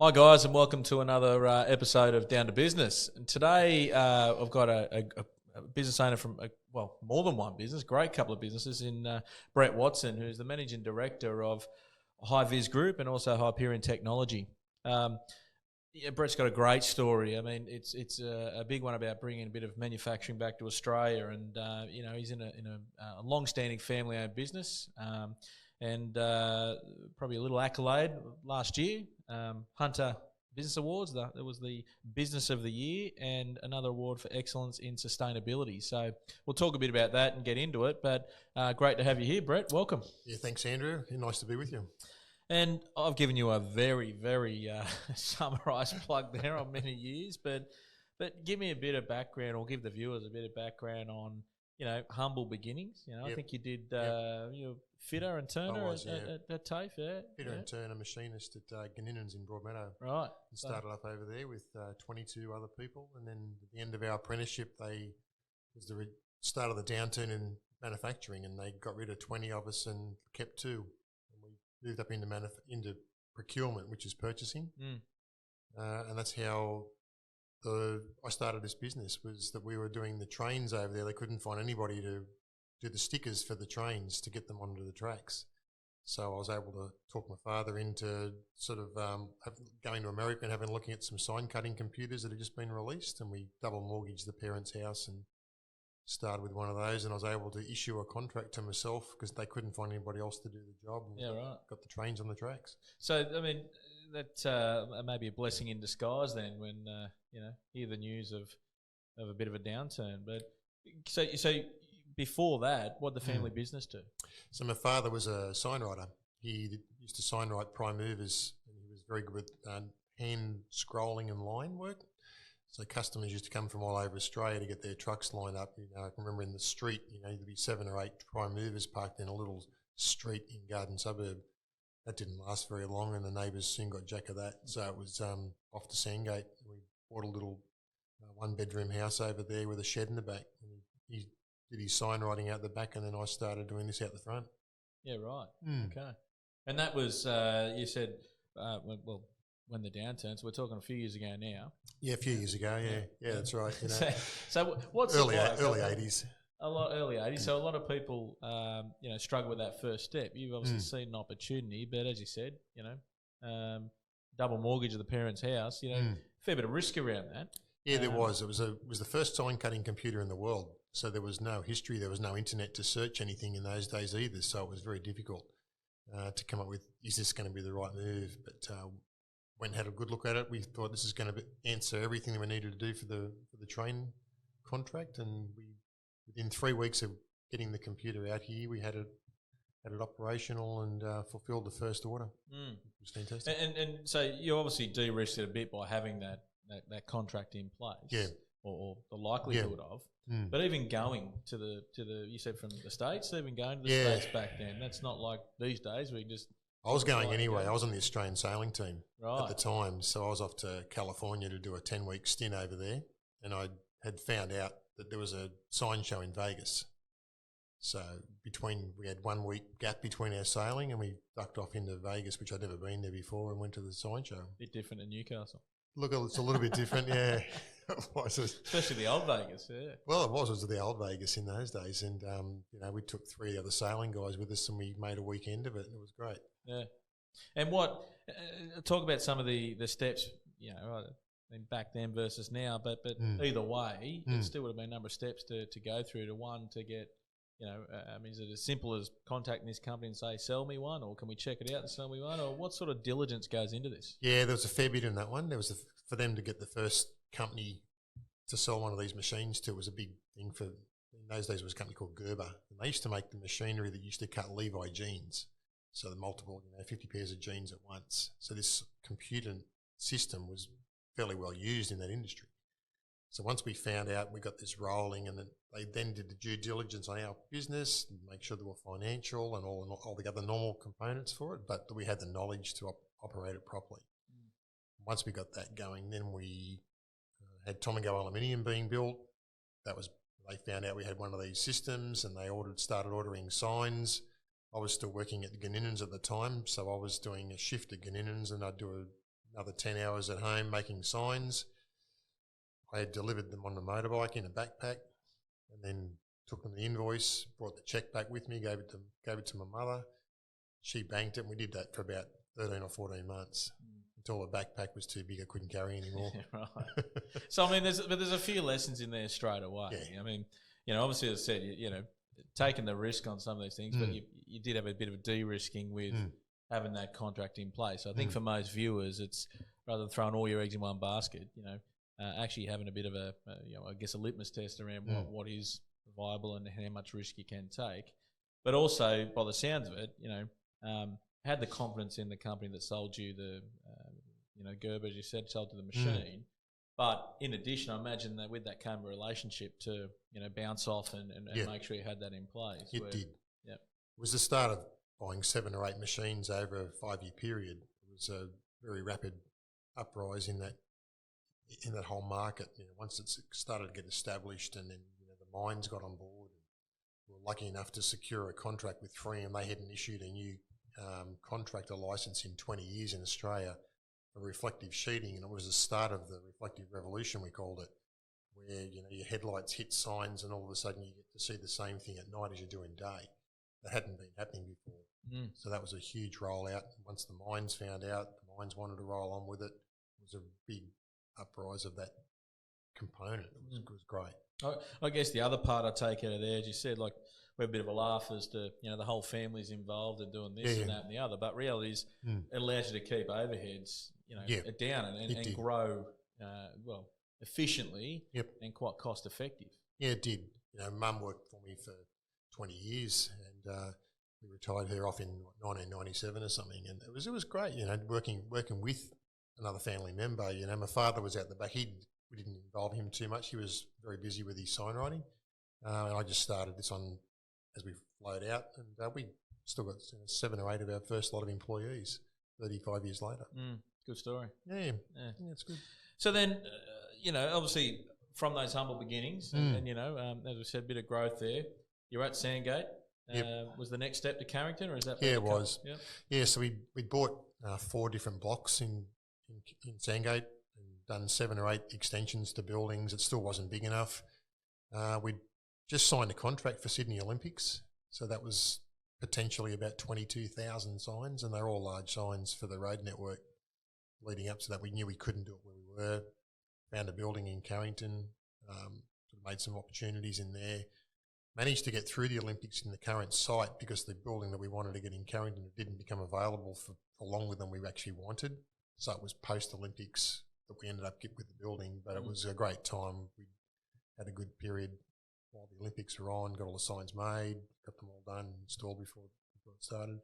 Hi guys, and welcome to another episode of Down to Business. And today I've got a business owner from more than one business, great couple of businesses in Brett Watson, who's the managing director of High Vis Group and also Hyperion Technology. Brett's got a great story. I mean, it's a big one about bringing a bit of manufacturing back to Australia, and he's in a long-standing family-owned business. And probably a little accolade last year, Hunter Business Awards. There was the Business of the Year and another award for excellence in sustainability. So we'll talk a bit about that and get into it. But great to have you here, Brett. Welcome. Yeah, thanks, Andrew. Nice to be with you. And I've given you a very, very summarised plug there on many years. But give me a bit of background, or give the viewers a bit of background on humble beginnings. Yep. I think you did you're fitter and turner at TAFE, yeah. Fitter and turner machinist at Gninins in Broadmeadow. Right. And started up over there with 22 other people, and then at the end of our apprenticeship, was the start of the downturn in manufacturing, and they got rid of 20 of us and kept 2. And we moved up into procurement, which is purchasing, and that's how I started this business. Was that we were doing the trains over there. They couldn't find anybody to do the stickers for the trains to get them onto the tracks. So I was able to talk my father into sort of going to America and looking at some sign cutting computers that had just been released, and we double mortgaged the parents' house and started with one of those, and I was able to issue a contract to myself because they couldn't find anybody else to do the job. Yeah, right. Got the trains on the tracks. So, I mean, that may be a blessing in disguise then when, hear the news of a bit of a downturn. But so before that, what did the family business do? So my father was a signwriter. He used to signwrite prime movers, and he was very good with hand scrolling and line work. So customers used to come from all over Australia to get their trucks lined up. I can remember in the street, there'd be 7 or 8 prime movers parked in a little street in Garden Suburb. That didn't last very long, and the neighbours soon got jack of that. So it was off to Sandgate. We bought a little one-bedroom house over there with a shed in the back. And he did his sign writing out the back, and then I started doing this out the front. Yeah, right. Okay. And that was, you said, when the downturn, so we're talking a few years ago now. Yeah, a few years ago, yeah, that's right. So what's early it like? Early 80s. Early 80s. So a lot of people, struggle with that first step. You've obviously seen an opportunity, but as you said, double mortgage of the parents' house, fair bit of risk around that. Yeah, there was. It was the first sign cutting computer in the world. So there was no history. There was no internet to search anything in those days either. So it was very difficult to come up with, is this going to be the right move? But went and had a good look at it. We thought this is going to answer everything that we needed to do for the train contract. And within 3 weeks of getting the computer out here, we had it operational and fulfilled the first order. It was fantastic. And so you obviously de-risked it a bit by having that contract in place. Yeah. Or the likelihood of. But even going to the you said from the States, even going to the States back then, that's not like these days where you just... I was going anyway. I was on the Australian sailing team at the time, so I was off to California to do a 10-week stint over there, and I had found out that there was a sign show in Vegas. So we had 1 week gap between our sailing, and we ducked off into Vegas, which I'd never been there before, and went to the sign show. Bit different than Newcastle. Look, it's a little bit different, yeah. Especially the old Vegas, yeah. Well, it was the old Vegas in those days, and we took 3 other sailing guys with us, and we made a weekend of it, and it was great. Yeah. And talk about some of the steps, back then versus now, but either way, it still would have been a number of steps to go through to get, is it as simple as contacting this company and say, sell me one, or can we check it out and sell me one, or what sort of diligence goes into this? Yeah, there was a fair bit in that one. There was for them to get the first company to sell one of these machines to was a big thing in those days. It was a company called Gerber, and they used to make the machinery that used to cut Levi jeans. So the multiple, 50 pairs of jeans at once. So this computer system was fairly well used in that industry. So once we found out, we got this rolling, and then they then did the due diligence on our business, and make sure they were financial and all the other normal components for it, but that we had the knowledge to operate it properly. Once we got that going, then we had Tomago Aluminium being built. They found out we had one of these systems, and they started ordering signs. I was still working at Gninins at the time, so I was doing a shift at Gninins, and I'd do another 10 hours at home making signs. I had delivered them on the motorbike in a backpack, and then took them the invoice, brought the check back with me, gave it to my mother. She banked it, and we did that for about 13 or 14 months until the backpack was too big, I couldn't carry anymore. Right. So I mean, there's a few lessons in there straight away. Yeah. I mean, obviously, as I said, you know, taking the risk on some of these things, but you did have a bit of de-risking with having that contract in place. So I think for most viewers, it's rather than throwing all your eggs in one basket, you know, actually having a bit of a I guess a litmus test around what is viable and how much risk you can take. But also, by the sounds of it, you know, had the confidence in the company that sold you the, Gerber, as you said, sold to the machine. But in addition, I imagine that with that came a relationship to, bounce off and make sure you had that in place. It did. Yep. It was the start of buying 7 or 8 machines over a 5-year period. It was a very rapid uprise in that whole market. You know, once it started to get established, and then the mines got on board, and we were lucky enough to secure a contract with Freon. They hadn't issued a new contractor license in 20 years in Australia for reflective sheeting, and it was the start of the reflective revolution, we called it, where your headlights hit signs, and all of a sudden you get to see the same thing at night as you do in day. That hadn't been happening before. So that was a huge rollout. Once the mines found out, the mines wanted to roll on with it. It was a big uprise of that component. It was great. I guess the other part I take out of there, as you said, like, we're a bit of a laugh as to, the whole family's involved in doing this and that and the other. But reality is it allows you to keep overheads, down and grow, efficiently and quite cost effective. Yeah, it did. Mum worked for me for 20 years, and we retired her off in 1997 or something. And it was great, working with another family member. My father was out the back. We didn't involve him too much. He was very busy with his sign-writing. And I just started this on as we flowed out, and we still got 7 or 8 of our first lot of employees 35 years later. Good story. Yeah, it's good. So then, obviously from those humble beginnings, and as we said, a bit of growth there. You're at Sandgate. Was the next step to Carrington, or is that? Yeah, it was. Yep. Yeah, so we bought 4 different blocks in Sandgate and done 7 or 8 extensions to buildings. It still wasn't big enough. We just signed a contract for Sydney Olympics, so that was potentially about 22,000 signs, and they're all large signs for the road network. Leading up to that, we knew we couldn't do it where we were. Found a building in Carrington, made some opportunities in there. Managed to get through the Olympics in the current site because the building that we wanted to get in Carrington didn't become available for longer than we actually wanted. So it was post-Olympics that we ended up getting with the building, but it was a great time. We had a good period while the Olympics were on, got all the signs made, got them all done, installed before it started.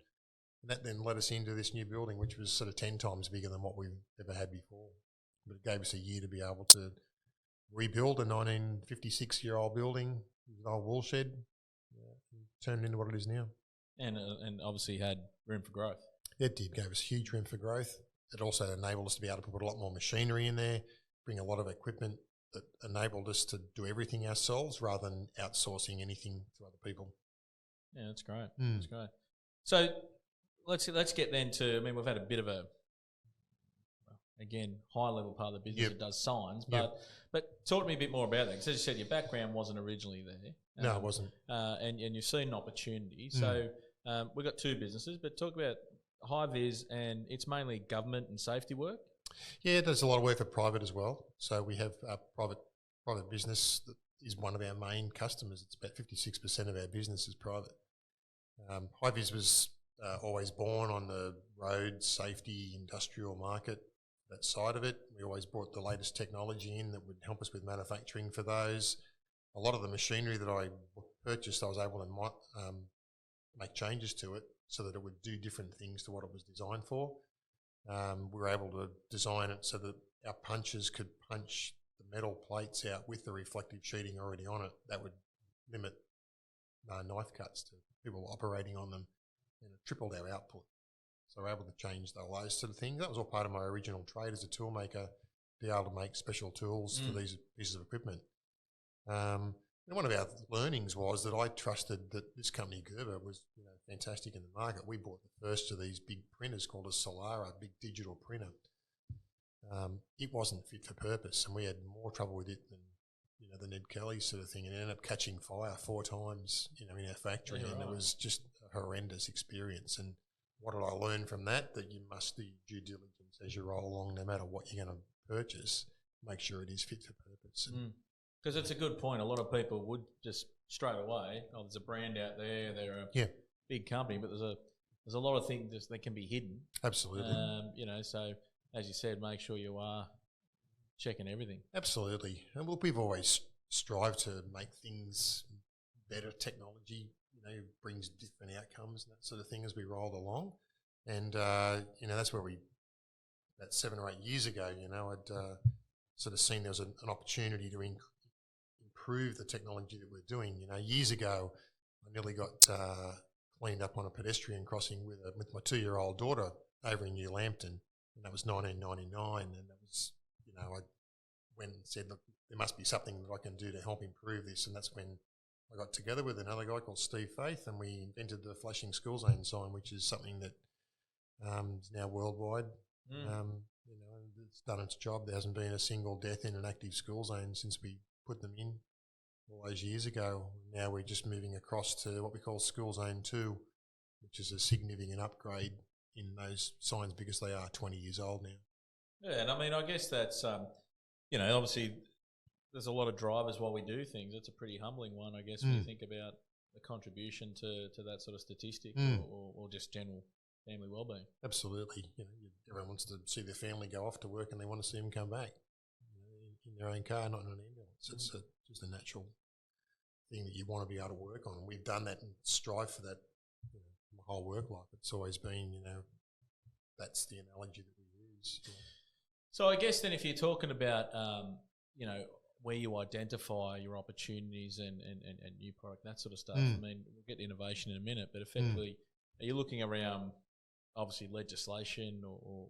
And that then led us into this new building, which was sort of 10 times bigger than what we've ever had before. But it gave us a year to be able to rebuild a 1956-year-old building, an old wool shed, and turn it into what it is now. And obviously had room for growth. It did, gave us huge room for growth. It also enabled us to be able to put a lot more machinery in there, bring a lot of equipment that enabled us to do everything ourselves rather than outsourcing anything to other people. Yeah, that's great. That's great. So let's get then to, I mean, we've had a bit of a, again, high-level part of the business that does signs, but talk to me a bit more about that. Because as you said, your background wasn't originally there. No, it wasn't. And you've seen an opportunity. So we've got 2 businesses, but talk about High-Vis, and it's mainly government and safety work. Yeah, there's a lot of work for private as well. So we have a private business that is one of our main customers. It's about 56% of our business is private. High-Vis was always born on the road safety industrial market, that side of it. We always brought the latest technology in that would help us with manufacturing for those. A lot of the machinery that I purchased, I was able to make changes to it so that it would do different things to what it was designed for. We were able to design it so that our punchers could punch the metal plates out with the reflective sheeting already on it. That would limit knife cuts to people operating on them, and it tripled our output. So we're able to change those sort of things. That was all part of my original trade as a tool maker, be able to make special tools for these pieces of equipment. And one of our learnings was that I trusted that this company, Gerber, was fantastic in the market. We bought the first of these big printers called a Solara, big digital printer. it wasn't fit for purpose, and we had more trouble with it than the Ned Kelly sort of thing, and it ended up catching fire 4 times, in our factory, and it was just a horrendous experience. And what did I learn from that? That you must do due diligence as you roll along, no matter what you're going to purchase. Make sure it is fit for purpose. Because it's a good point. A lot of people would just straight away, there's a brand out there, they're a big company, but there's a lot of things that can be hidden. Absolutely. So as you said, make sure you are checking everything. Absolutely. And look, we've always strived to make things better. Technology, brings different outcomes and that sort of thing as we roll along. And, that's where about 7 or 8 years ago, I'd sort of seen there was an opportunity to improve the technology that we're doing. Years ago, I nearly got cleaned up on a pedestrian crossing with my 2-year-old daughter over in New Lambton, and that was 1999. And that was, I went and said, look, there must be something that I can do to help improve this. And that's when I got together with another guy called Steve Faith, and we invented the flashing school zone sign, which is something that is now worldwide. It's done its job. There hasn't been a single death in an active school zone since we put them in all those years ago. Now we're just moving across to what we call School Zone 2, which is a significant upgrade in those signs because they are 20 years old now. Yeah, and I guess that's, obviously there's a lot of drivers while we do things. It's a pretty humbling one, I guess, when you think about the contribution to that sort of statistic or just general family well-being. Absolutely. Everyone wants to see their family go off to work and they want to see them come back in their own car, not in an ambulance. It's just a natural thing that you want to be able to work on. And we've done that and strive for that my whole work life. It's always been, that's the analogy that we use. So I guess then if you're talking about, where you identify your opportunities and new product, that sort of stuff, we'll get to innovation in a minute, but effectively, are you looking around obviously legislation or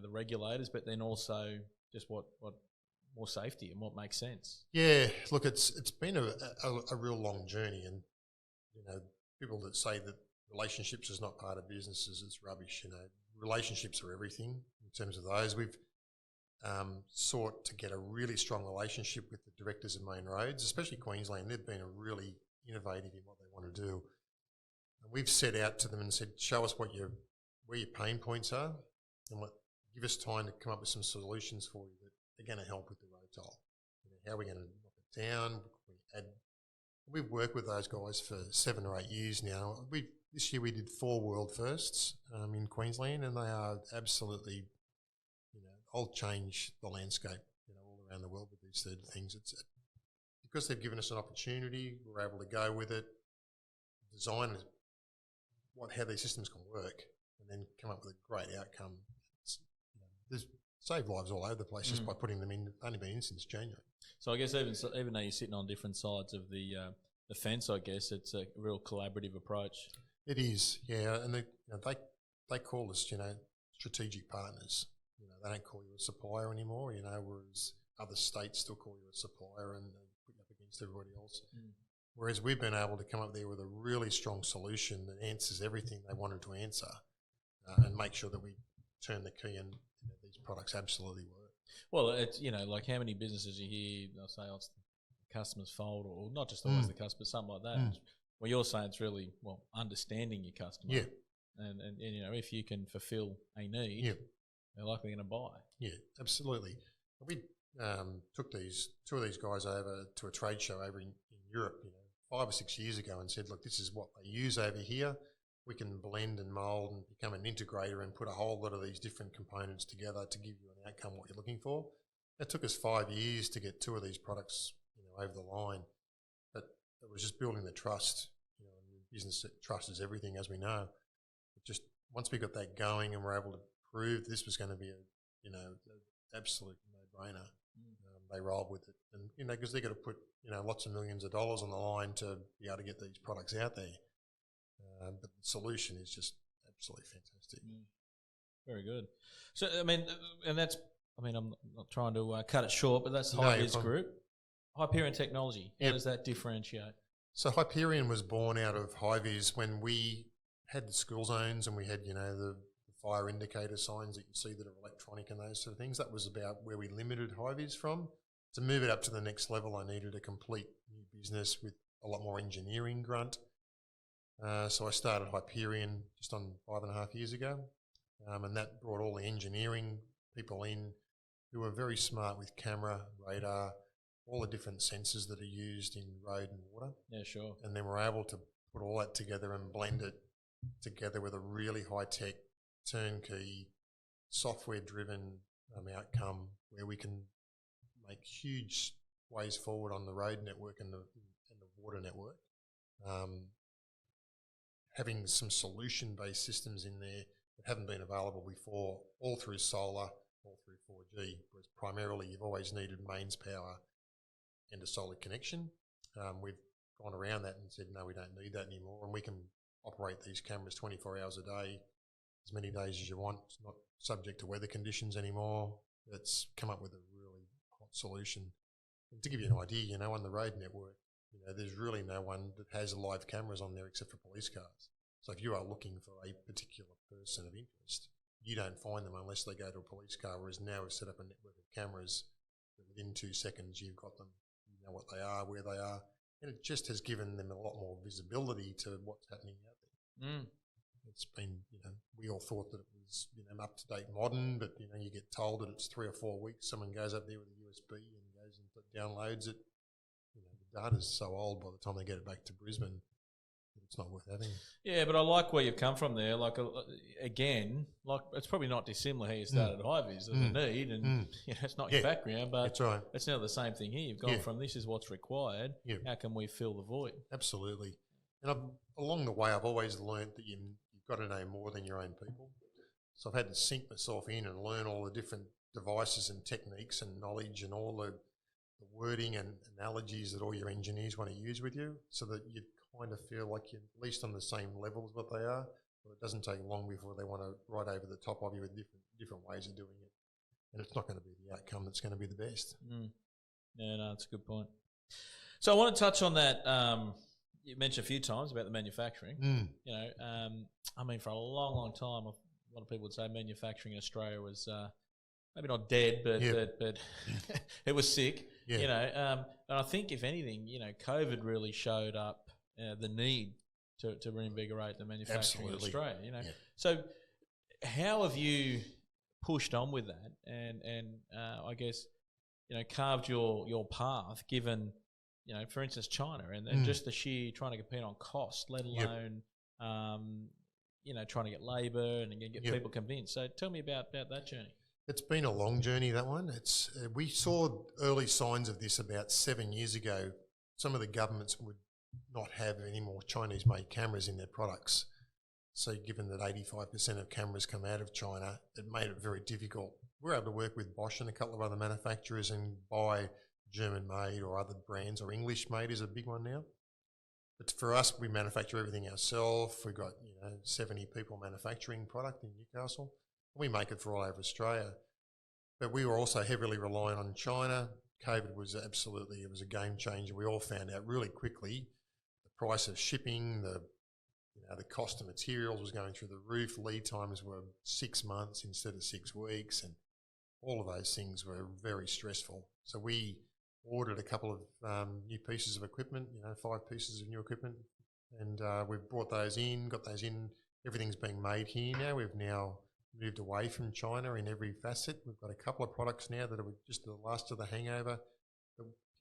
the regulators, but then also just what more safety and what makes sense? Yeah, look, it's been a real long journey, and people that say that relationships is not part of businesses, it's rubbish. Relationships are everything in terms of those. We've sought to get a really strong relationship with the directors of Main Roads, especially Queensland. They've been really innovative in what they want to do. And we've set out to them and said, show us where your pain points are, and give us time to come up with some solutions for you that are going to help with the road toll. How are we going to knock it down? We've worked with those guys for 7 or 8 years now. This year we did 4 world firsts in Queensland, and they are absolutely, all change the landscape, all around the world with these sort of things. It's because they've given us an opportunity, we're able to go with it, design how these systems can work, and then come up with a great outcome. There's saved lives all over the place just by putting them in. Only been in since January. So I guess even though you're sitting on different sides of the fence, I guess it's a real collaborative approach. It is, yeah, and they call us, strategic partners. They don't call you a supplier anymore, whereas other states still call you a supplier and they put you up against everybody else. Whereas we've been able to come up there with a really strong solution that answers everything they wanted to answer and make sure that we turn the key and these products absolutely work. Well, it's, like how many businesses you hear, they'll say, it's the customer's fault, or not just always the customer, something like that. Well, you're saying it's really, understanding your customer. Yeah. And if you can fulfill a need, they're likely going to buy. Yeah, absolutely. We took 2 of these guys over to a trade show over in Europe, 5 or 6 years ago, and said, look, this is what they use over here. We can blend and mould and become an integrator and put a whole lot of these different components together to give you an outcome what you're looking for. It took us 5 years to get 2 of these products, over the line, but it was just building the trust. Business trust is everything, as we know. But just once we got that going and we're able to prove this was going to be an absolute no-brainer, they rolled with it, and because they've got to put lots of millions of dollars on the line to be able to get these products out there. But the solution is just absolutely fantastic. Very good. So, and that's, I'm not trying to cut it short, but that's Hi-Vis Group. Hyperion Technology, how does that differentiate? So Hyperion was born out of Hi-Vis when we had the school zones and we had, the fire indicator signs that you see that are electronic and those sort of things. That was about where we limited high-vis from. To move it up to the next level, I needed a complete new business with a lot more engineering grunt. So I started Hyperion just on 5.5 years ago, and that brought all the engineering people in who were very smart with camera, radar, all the different sensors that are used in road and water. Yeah, sure. And then we're able to put all that together and blend it together with a really high-tech, turnkey, software-driven outcome where we can make huge ways forward on the road network and the water network. Having some solution-based systems in there that haven't been available before, all through solar, all through 4G, whereas primarily you've always needed mains power and a solid connection. We've gone around that and said, no, we don't need that anymore, and we can operate these cameras 24 hours a day, as many days as you want. It's not subject to weather conditions anymore. It's come up with a really hot solution. And to give you an idea, on the road network, there's really no one that has live cameras on there except for police cars. So if you are looking for a particular person of interest, you don't find them unless they go to a police car, whereas now we've set up a network of cameras that within 2 seconds you've got them, you know what they are, where they are, and it just has given them a lot more visibility to what's happening out there. Mm. It's been, we all thought that it was, up-to-date modern, but, you get told that it's 3 or 4 weeks, someone goes up there with a USB and goes and downloads it. The data's so old by the time they get it back to Brisbane, it's not worth having. Yeah, but I like where you've come from there. Like, again, it's probably not dissimilar how you started High-Vis as a need, and it's not your background, but that's right. It's now the same thing here. You've gone from this is what's required. Yeah. How can we fill the void? Absolutely. And along the way, I've always learned that you've got to know more than your own people. So I've had to sink myself in and learn all the different devices and techniques and knowledge and all the wording and analogies that all your engineers want to use with you, so that you kind of feel like you're at least on the same level as what they are. But it doesn't take long before they want to right over the top of you with different ways of doing it. And it's not going to be the outcome that's going to be the best. Yeah, no, that's a good point. So I want to touch on that. You mentioned a few times about the manufacturing. For a long, long time, a lot of people would say manufacturing in Australia was maybe not dead, but it was sick. Yeah. And I think if anything, COVID really showed up the need to reinvigorate the manufacturing in Australia. So how have you pushed on with that, and I guess carved your path, given for instance China and just the sheer trying to compete on cost, let alone trying to get labour and get people convinced. So tell me about that journey. It's been a long journey, that one. We saw early signs of this about 7 years ago. Some of the governments would not have any more Chinese-made cameras in their products. So given that 85% of cameras come out of China, it made it very difficult. We're able to work with Bosch and a couple of other manufacturers and buy German-made or other brands, or English-made is a big one now. But for us, we manufacture everything ourselves. We've got 70 people manufacturing product in Newcastle. We make it for all over Australia. But we were also heavily reliant on China. COVID was it was a game changer. We all found out really quickly the price of shipping, the cost of materials was going through the roof. Lead times were 6 months instead of 6 weeks, and all of those things were very stressful. So we ordered a couple of new pieces of equipment, 5 pieces of new equipment, and we've brought those in, got those in. Everything's being made here now. We've now moved away from China in every facet. We've got a couple of products now that are just the last of the hangover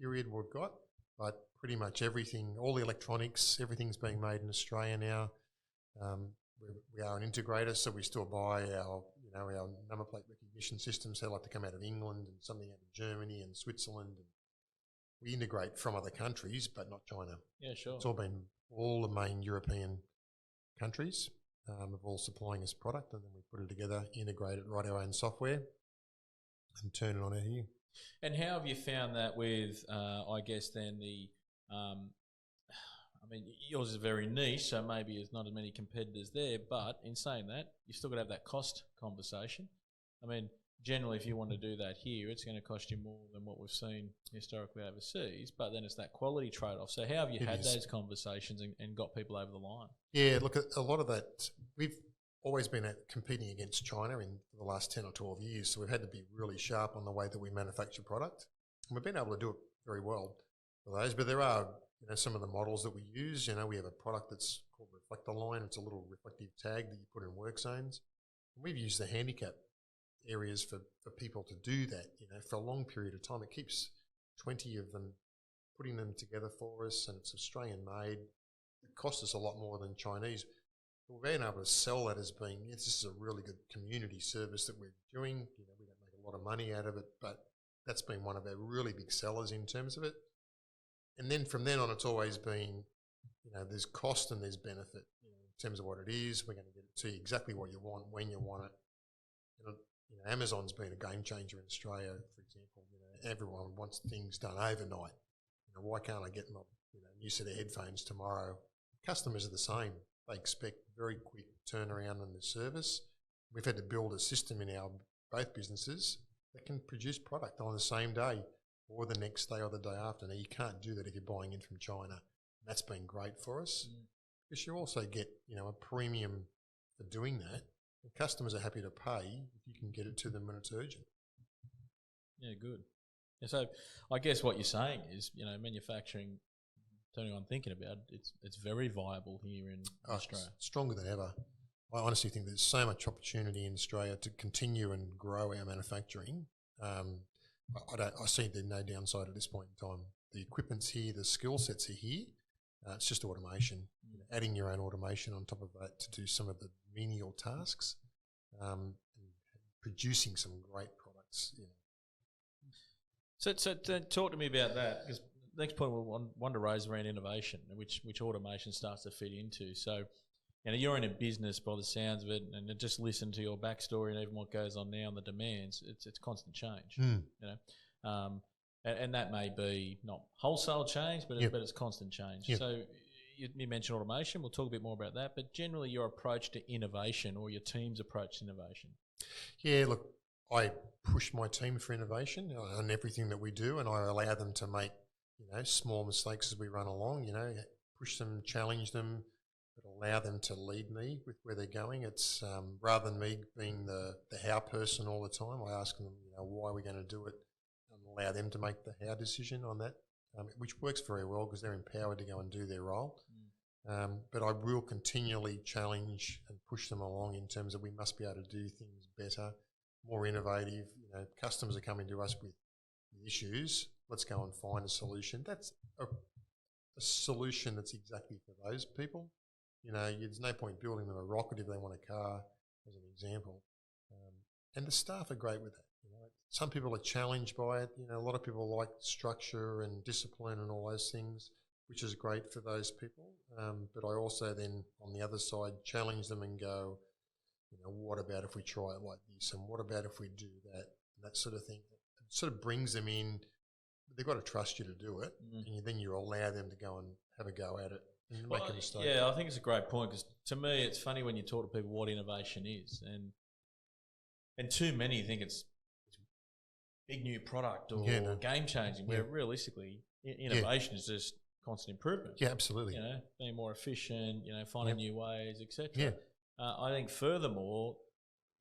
period we've got, but pretty much everything, all the electronics, everything's being made in Australia now. We are an integrator, so we still buy our number plate recognition systems. They like to come out of England and something out of Germany and Switzerland. And we integrate from other countries, but not China. Yeah, sure. It's all been all the main European countries of all supplying us product, and then we put it together, integrate it, write our own software, and turn it on out here. And how have you found that with, I guess, then yours is very niche, so maybe there's not as many competitors there, but in saying that, you've still got to have that cost conversation. Generally, if you want to do that here, it's going to cost you more than what we've seen historically overseas, but then it's that quality trade-off. So how have you had those conversations and got people over the line? Yeah, look, a lot of that, we've always been competing against China in the last 10 or 12 years. So we've had to be really sharp on the way that we manufacture product. And we've been able to do it very well for those. But there are, some of the models that we use. We have a product that's called Reflector Line. It's a little reflective tag that you put in work zones. And we've used the handicap areas for people to do that, for a long period of time. It keeps 20 of them, putting them together for us, and it's Australian made. It costs us a lot more than Chinese. We've been able to sell that as being, yes, this is a really good community service that we're doing. We don't make a lot of money out of it, but that's been one of our really big sellers in terms of it. And then from then on, it's always been, there's cost and there's benefit. In terms of what it is, we're going to get it to you exactly what you want, when you want it. Amazon's been a game changer in Australia, for example. Everyone wants things done overnight. Why can't I get my new set of headphones tomorrow? Customers are the same. They expect very quick turnaround on the service. We've had to build a system in our both businesses that can produce product on the same day or the next day or the day after. Now, you can't do that if you're buying in from China. That's been great for us because you also get, a premium for doing that. And customers are happy to pay if you can get it to them when it's urgent. Yeah, good. Yeah, so I guess what you're saying is, manufacturing, turning on thinking about it, it's very viable here in Australia. Stronger than ever. I honestly think there's so much opportunity in Australia to continue and grow our manufacturing. I see there's no downside at this point in time. The equipment's here, the skill sets are here. It's just automation. Adding your own automation on top of that to do some of the menial tasks, and producing some great products. So talk to me about that, because the next point we'll want to raise around innovation, which automation starts to fit into. So, you're in a business by the sounds of it, and just listen to your backstory and even what goes on now and the demands. It's constant change. And that may be not wholesale change, but it's constant change. Yep. So you mentioned automation. We'll talk a bit more about that. But generally, your approach to innovation, or your team's approach to innovation. Yeah, look, I push my team for innovation on everything that we do, and I allow them to make small mistakes as we run along. Push them, challenge them, but allow them to lead me with where they're going. It's rather than me being the how person all the time. I ask them, why are we going to do it, and allow them to make the how decision on that, which works very well because they're empowered to go and do their role. But I will continually challenge and push them along in terms of we must be able to do things better, more innovative. Customers are coming to us with issues. Let's go and find a solution. That's a solution that's exactly for those people. There's no point building them a rocket if they want a car, as an example. And the staff are great with that. Some people are challenged by it. A lot of people like structure and discipline and all those things, which is great for those people. But I also then, on the other side, challenge them and go, what about if we try it like this? And what about if we do that? And that sort of thing. It sort of brings them in. They've got to trust you to do it. And then you allow them to go and have a go at it and make a mistake. Yeah, I think it's a great point, because to me, it's funny when you talk to people what innovation is. And too many think it's big new product or game changing, where realistically innovation is just constant improvement. Yeah, absolutely. Being more efficient, finding new ways, etc. Yeah. I think furthermore,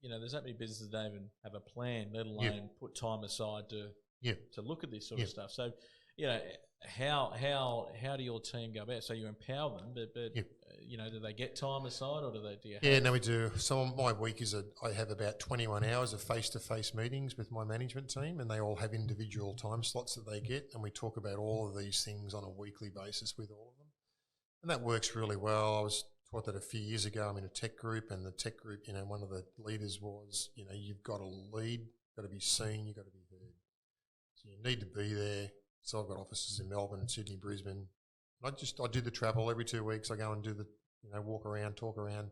there's that many businesses that don't even have a plan, let alone put time aside to look at this sort of stuff. So, how do your team go about it? So you empower them, but do they get time aside, or do you have? Yeah, no, we do. So my week is I have about 21 hours of face-to-face meetings with my management team, and they all have individual time slots that they get, and we talk about all of these things on a weekly basis with all of them. And that works really well. I was taught that a few years ago. I'm in a tech group, and the tech group, one of the leaders was, you've got to lead, you've got to be seen, you've got to be heard. So you need to be there. So I've got offices in Melbourne, Sydney, Brisbane. I do the travel every 2 weeks. I go and do the, walk around, talk around.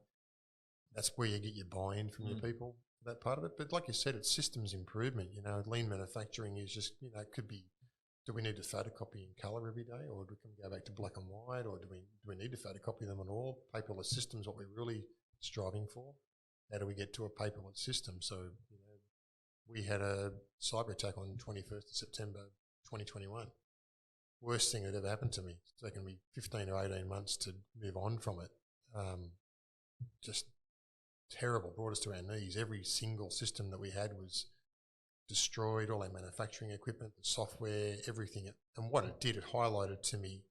That's where you get your buy-in from your people, that part of it. But like you said, it's systems improvement. Lean manufacturing is just, it could be, do we need to photocopy in colour every day, or do we go back to black and white, or do we need to photocopy them at all? Paperless systems, what we're really striving for. How do we get to a paperless system? So, we had a cyber attack on 21st of September 2021. Worst thing that ever happened to me. It's taken me 15 or 18 months to move on from it. Just terrible, brought us to our knees. Every single system that we had was destroyed, all our manufacturing equipment, the software, everything. And what it did, it highlighted to me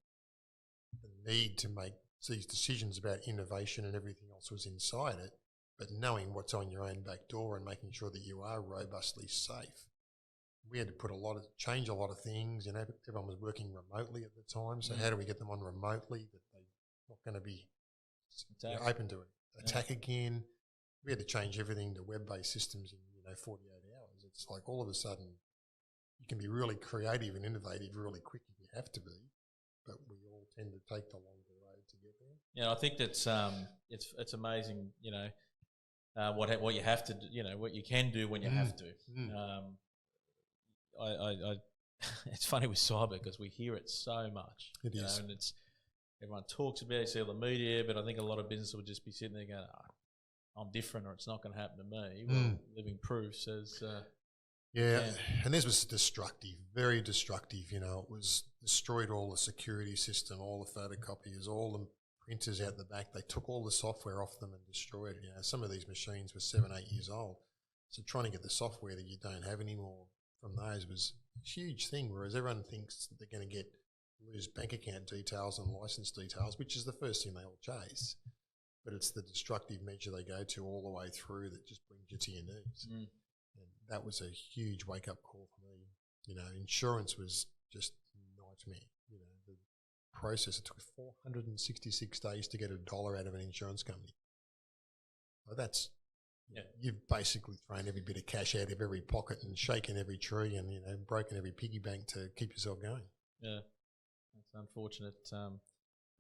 the need to make these decisions about innovation, and everything else was inside it, but knowing what's on your own back door and making sure that you are robustly safe. We had to change a lot of things. Everyone was working remotely at the time. So how do we get them on remotely that they're not going to be open to attack again? We had to change everything to web-based systems in 48 hours. It's like all of a sudden you can be really creative and innovative really quick if you have to be, but we all tend to take the longer road to get there. Yeah, I think that's it's amazing. What you have to do, what you can do when you have to. I it's funny with cyber because we hear it so much. It is. And everyone talks about it, you see all the media, but I think a lot of businesses would just be sitting there going, I'm different, or it's not going to happen to me. Well, living proof says... and this was destructive, very destructive. It was destroyed all the security system, all the photocopiers, all the printers out the back. They took all the software off them and destroyed it. Some of these machines were 7, 8 years old. So trying to get the software that you don't have anymore from those was a huge thing, whereas everyone thinks that they're going to lose bank account details and license details, which is the first thing they all chase. But it's the destructive measure they go to all the way through that just brings you to your knees. And that was a huge wake-up call for me. Insurance was just a nightmare. The process, it took 466 days to get $1 out of an insurance company. Well, that's... you've basically thrown every bit of cash out of every pocket and shaken every tree and broken every piggy bank to keep yourself going. Yeah, it's an unfortunate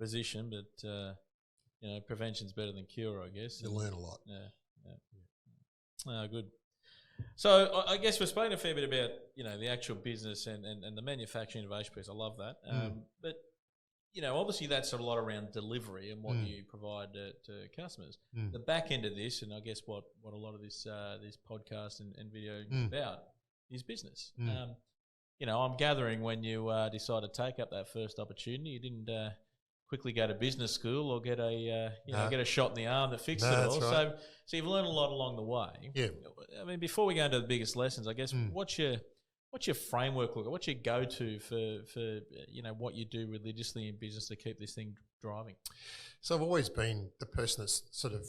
position, but prevention's better than cure, I guess. You learn a lot. Good. So I guess we've spoken a fair bit about the actual business and the manufacturing innovation piece. I love that, but obviously that's a lot around delivery and what you provide to customers. The back end of this, and I guess what a lot of this podcast and video is about, is business. I'm gathering when you decided to take up that first opportunity, you didn't quickly go to business school or get a shot in the arm that fixed it all. Right. So you've learned a lot along the way. Yeah. I mean, before we go into the biggest lessons, I guess what's your framework look? What's your go-to for what you do religiously in business to keep this thing driving? So I've always been the person that's sort of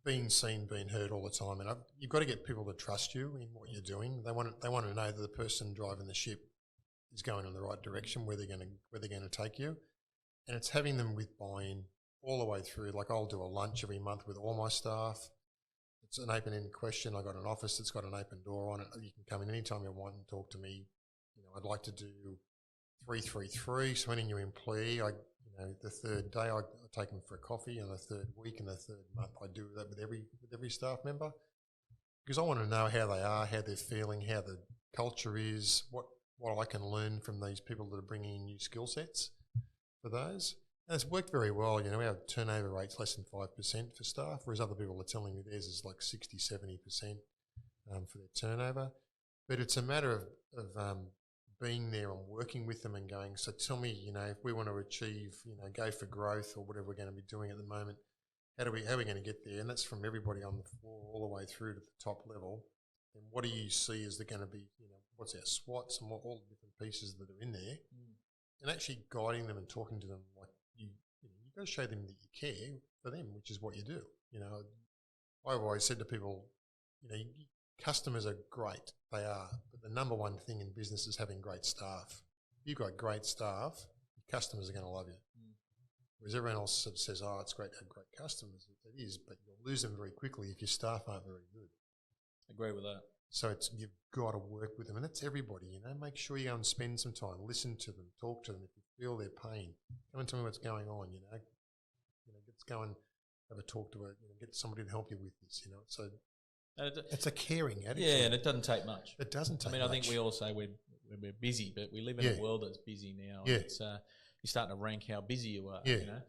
been seen, been heard all the time, and you've got to get people to trust you in what you're doing. They want to know that the person driving the ship is going in the right direction, where they're going to take you, and it's having them with buy-in all the way through. Like I'll do a lunch every month with all my staff. It's an open-ended question. I've got an office that's got an open door on it. You can come in anytime you want and talk to me. I'd like to do 3-3-3. So any new employee, the third day I take them for a coffee, and the third week and the third month I do that with every staff member, because I want to know how they are, how they're feeling, how the culture is, what I can learn from these people that are bringing in new skill sets for those. And it's worked very well. Our turnover rate's less than 5% for staff, whereas other people are telling me theirs is like 60-70% for their turnover. But it's a matter of being there and working with them and going, so tell me, if we want to achieve, go for growth or whatever we're going to be doing at the moment, how are we going to get there? And that's from everybody on the floor all the way through to the top level. And what do you see is going to be, what's our SWOTs and all the different pieces that are in there, and actually guiding them and talking to them like you got to show them that you care for them, which is what you do. I've always said to people, customers are great, they are, but the number one thing in business is having great staff. If you've got great staff, your customers are going to love you. Whereas everyone else sort of says, it's great to have great customers. It is, but you'll lose them very quickly if your staff aren't very good. Agree with that. So you've got to work with them, and that's everybody. Make sure you go and spend some time, listen to them, talk to them. If you feel their pain, come and tell me what's going on. Let's go and have a talk to it. Get somebody to help you with this. So it's a caring attitude. Yeah, and it doesn't take much. It doesn't take much. I think we all say we're busy, but we live in a world that's busy now. Yeah. It's you're starting to rank how busy you are. Yeah.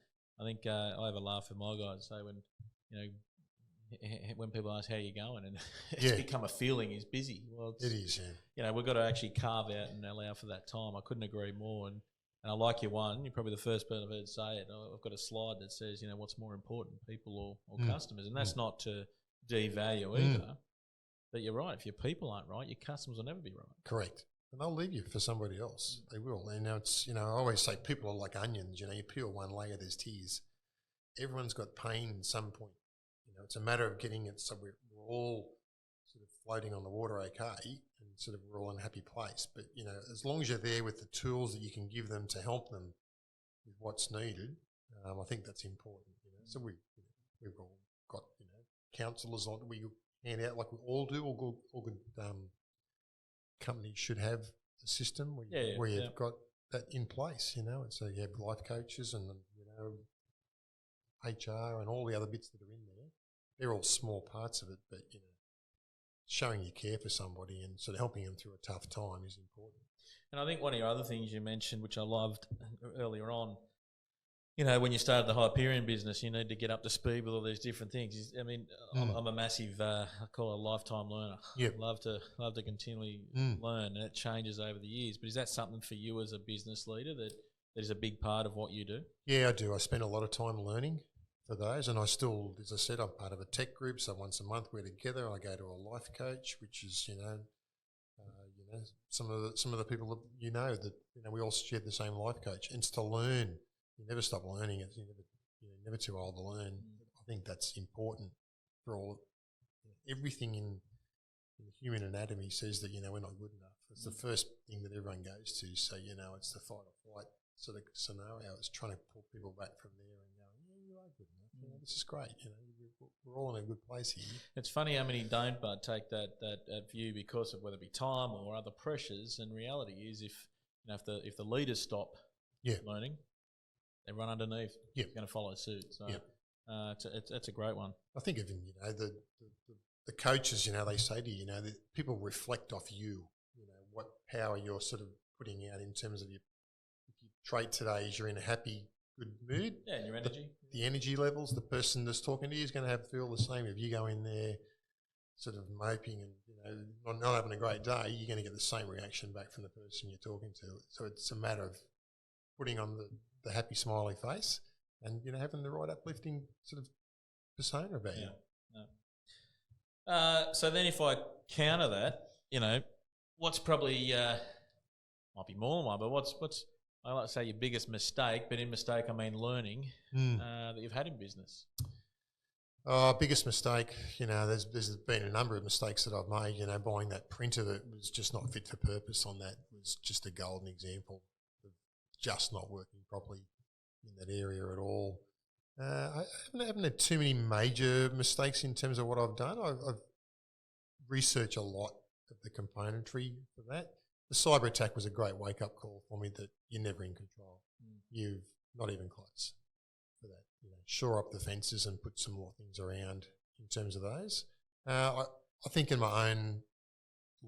I think I have a laugh with my guys. Say when people ask how you're going, and it's become a feeling is busy. Well, it is. Yeah. We've got to actually carve out and allow for that time. I couldn't agree more. And And I like your one. You're probably the first person I've heard say it. I've got a slide that says, what's more important, people or customers? And that's not to devalue either. But you're right. If your people aren't right, your customers will never be right. Correct. And they'll leave you for somebody else. They will. And now it's, I always say people are like onions. You peel one layer, there's tears. Everyone's got pain at some point. It's a matter of getting it so we're all sort of floating on the water okay, and sort of we're all in a happy place. But, as long as you're there with the tools that you can give them to help them with what's needed, I think that's important. So we've all got, counsellors on we hand out like we all do. All good companies should have a system where you've got that in place, and so you have life coaches and, HR and all the other bits that are in there. They're all small parts of it, but, showing you care for somebody and sort of helping them through a tough time is important. And I think one of your other things you mentioned, which I loved earlier on, when you started the Hyperion business, you need to get up to speed with all these different things. I mean, I'm a massive, I call it a lifetime learner. Yep. Love to continually learn, and it changes over the years. But is that something for you as a business leader that is a big part of what you do? Yeah, I do. I spend a lot of time learning for those, and I still, as I said, I'm part of a tech group, so once a month we're together. I go to a life coach, which is some of the people that we all share the same life coach, and it's to learn. You never stop learning. You're never too old to learn. I think that's important for all. Everything in human anatomy says that we're not good enough. It's the first thing that everyone goes to. So it's the fight or flight sort of scenario. It's trying to pull people back from there and go, you are good enough. This is great. We're all in a good place here. It's funny how many don't but take that view because of whether it be time or other pressures. And reality is, if the leaders stop learning, they run underneath. Yep. They're going to follow suit. So it's a great one. I think even the coaches, they say to you, that people reflect off you. What power you're sort of putting out in terms of if your trait today is you're in a happy, good mood. Yeah, and your energy. The energy levels, the person that's talking to you is going to feel the same. If you go in there sort of moping and not having a great day, you're going to get the same reaction back from the person you're talking to. So it's a matter of putting on the happy, smiley face and, having the right uplifting sort of persona about you. Yeah. So then if I counter that, what's probably, might be more than one, but what's I like to say your biggest mistake, but in mistake I mean learning, that you've had in business? Biggest mistake, there's been a number of mistakes that I've made. Buying that printer that was just not fit for purpose on that was just a golden example of just not working properly in that area at all. I haven't had too many major mistakes in terms of what I've done. I've researched a lot of the componentry for that. The cyber attack was a great wake-up call for me that you're never in control. You've not even close for that. Shore up the fences and put some more things around in terms of those. I think in my own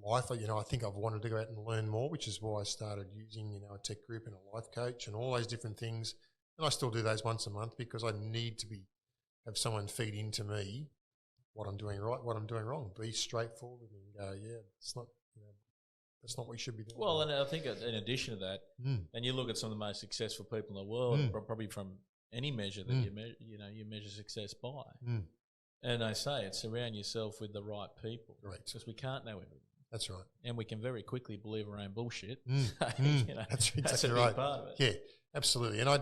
life, I think I've wanted to go out and learn more, which is why I started using, a tech group and a life coach and all those different things. And I still do those once a month because I need to have someone feed into me what I'm doing right, what I'm doing wrong. Be straightforward and go, it's not, that's not what you should be doing. Well, and I think in addition to that, and you look at some of the most successful people in the world, probably from any measure that you measure success by. And I say it's surround yourself with the right people. Right. Because we can't know everything. That's right. And we can very quickly believe our own bullshit. That's exactly that's a big right. part of it. Yeah, absolutely. And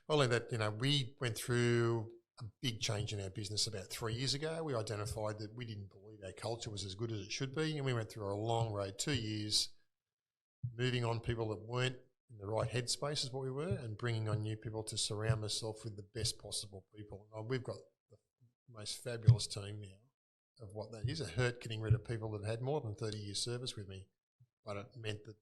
only that, we went through a big change in our business about 3 years ago. We identified that we didn't believe our culture was as good as it should be, and we went through a long road, 2 years, moving on people that weren't in the right headspace is what we were, and bringing on new people to surround myself with the best possible people. And we've got the most fabulous team now of what that is. It hurt getting rid of people that had more than 30 years service with me, but it meant that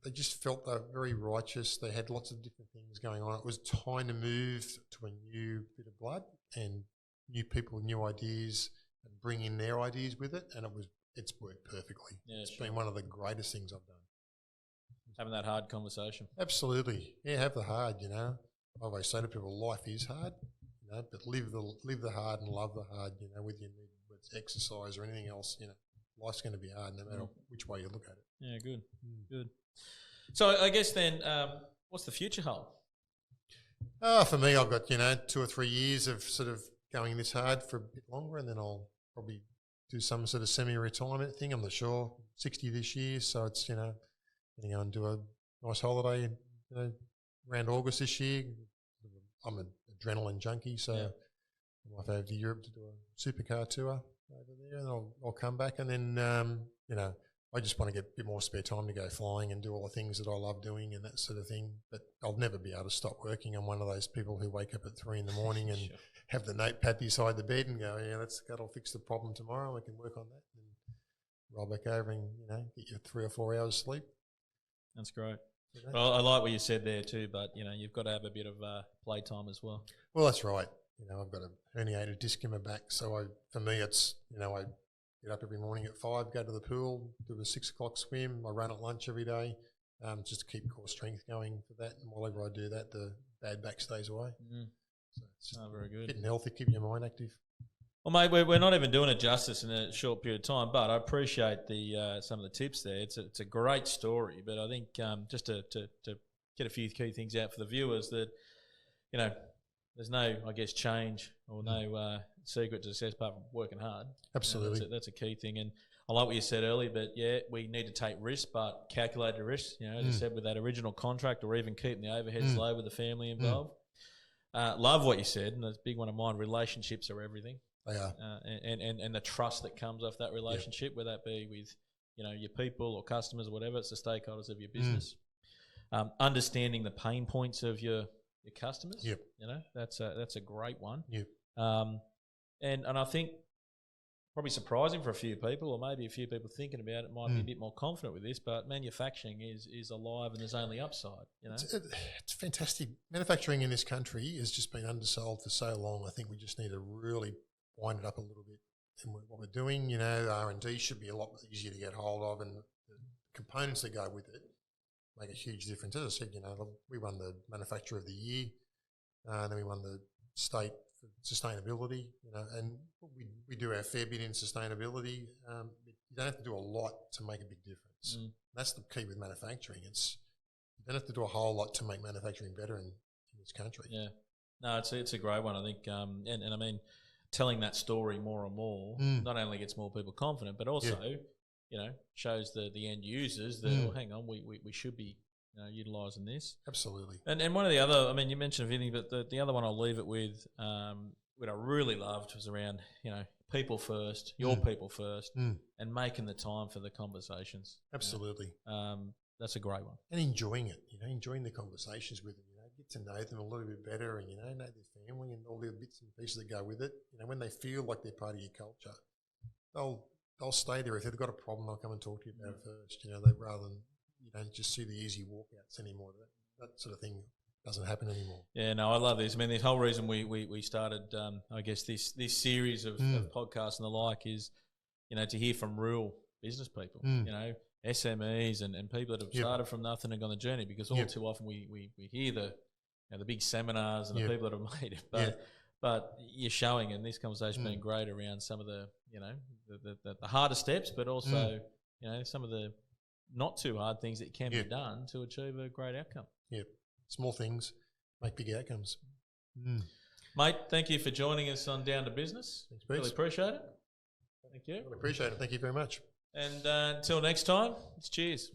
they just felt they were very righteous. They had lots of different things going on. It was time to move to a new bit of blood and new people, new ideas, and bring in their ideas with it. And it's worked perfectly. Yeah, it's been one of the greatest things I've done. Having that hard conversation. Absolutely. Yeah, have the hard, I always say to people, life is hard, but live the hard and love the hard, with your need, whether it's exercise or anything else, life's going to be hard no matter which way you look at it. Yeah, good. Good. So I guess then, what's the future hold? For me, I've got 2 or 3 years of sort of going this hard for a bit longer, and then I'll probably do some sort of semi-retirement thing. I'm not sure. 60 this year, so it's going to go and do a nice holiday around August this year. I'm an adrenaline junkie, so I might go to Europe to do a supercar tour over there, and I'll come back, and then I just want to get a bit more spare time to go flying and do all the things that I love doing and that sort of thing. But I'll never be able to stop working. I'm one of those people who wake up at 3 a.m. and Sure. have the notepad beside the bed and go, that'll fix the problem tomorrow. I can work on that and roll back over and get your 3 or 4 hours sleep. That's great. Well, I like what you said there too, but you've got to have a bit of playtime as well. Well, that's right. I've got a herniated disc in my back, so for me, it's I get up every morning at 5, go to the pool, do a 6 o'clock swim. I run at lunch every day, just to keep core strength going for that. And whenever I do that, the bad back stays away. So it's just very good. Getting healthy, keep your mind active. Well, mate, we're not even doing it justice in a short period of time, but I appreciate some of the tips there. It's a great story, but I think just to get a few key things out for the viewers that, there's no, I guess, change or no secret to success apart from working hard. Absolutely. That's a key thing. And I like what you said earlier, but we need to take risks, but calculated risks, as I said, with that original contract or even keeping the overheads low with the family involved. Love what you said, and that's a big one of mine. Relationships are everything. They are. And the trust that comes off that relationship, whether that be with, your people or customers or whatever, it's the stakeholders of your business. Understanding the pain points of your customers. Yep. That's a great one. Yep. And I think probably surprising for a few people, or maybe a few people thinking about it might be a bit more confident with this, but manufacturing is alive and there's only upside. It's fantastic. Manufacturing in this country has just been undersold for so long. I think we just need to really wind it up a little bit. And what we're doing, R&D should be a lot easier to get hold of, and the components that go with it make a huge difference. As I said, we won the Manufacturer of the Year, then we won the state for sustainability, and we do our fair bit in sustainability. You don't have to do a lot to make a big difference. That's the key with manufacturing. You don't have to do a whole lot to make manufacturing better in this country. Yeah, no, it's a great one, I think, and I mean, telling that story more and more not only gets more people confident, but also shows the end users that hang on, we should be utilising this. Absolutely. And one of the other, I mean, you mentioned Vinny, but the other one I'll leave it with, what I really loved was around people first, your people first, and making the time for the conversations. Absolutely. That's a great one. And enjoying it, enjoying the conversations with them, get to know them a little bit better, and know their family and all the bits and pieces that go with it. When they feel like they're part of your culture, they'll stay there. If they've got a problem, they'll come and talk to you about it first. Rather than you don't just see the easy walkouts anymore. That sort of thing doesn't happen anymore. Yeah, no, I love this. I mean, the whole reason we started, I guess this series of podcasts and the like is, to hear from real business people. SMEs and people that have started from nothing and gone the journey, because all too often we hear the big seminars and the people that have made it, but you're showing, and this conversation been great around some of the the harder steps, but also some of the not too hard things that can be done to achieve a great outcome. Yeah, small things make big outcomes. Mate, thank you for joining us on Down to Business. Thanks, really appreciate it. Thank you. Really appreciate it. Thank you very much. And until next time, it's cheers.